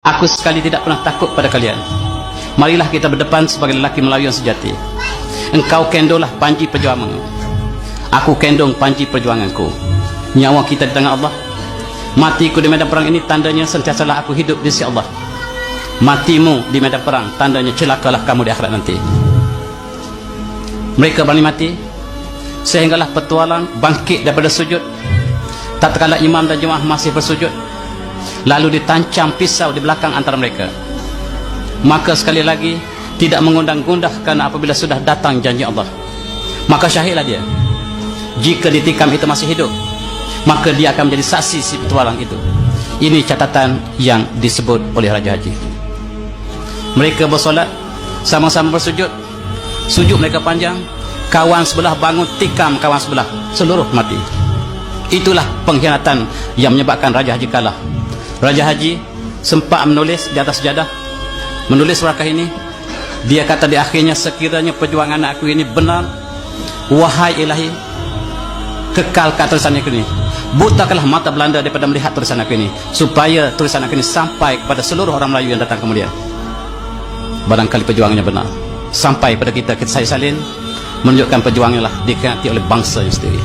Aku sekali tidak pernah takut pada kalian. Marilah kita berdepan sebagai lelaki Melayu yang sejati. Engkau kendolah panji perjuanganmu, aku kendong panji perjuanganku. Nyawa kita di tangan Allah. Matiku di medan perang ini tandanya sentiasalah aku hidup di sisi Allah. Matimu di medan perang tandanya celakalah kamu di akhirat nanti. Mereka berani mati sehinggalah petualang bangkit daripada sujud. Tatkala imam dan jemaah masih bersujud, lalu ditancam pisau di belakang antara mereka, maka sekali lagi tidak mengundang-undang, karena apabila sudah datang janji Allah, maka syahidlah dia. Jika ditikam itu masih hidup, maka dia akan menjadi saksi si petualang itu. Ini catatan yang disebut oleh Raja Haji. Mereka bersolat, sama-sama bersujud. Sujud mereka panjang. Kawan sebelah bangun tikam kawan sebelah, seluruh mati. Itulah pengkhianatan yang menyebabkan Raja Haji kalah. Raja Haji sempat menulis di atas sejadah, menulis naskah ini. Dia kata di akhirnya, sekiranya perjuangan aku ini benar, wahai ilahi, kekalkan tulisan aku ini. Butakanlah mata Belanda daripada melihat tulisan aku ini, supaya tulisan aku ini sampai kepada seluruh orang Melayu yang datang kemudian. Barangkali perjuangannya benar, sampai pada kita Syed Salin menunjukkan perjuangannya lah dikhianati oleh bangsa yang sendiri.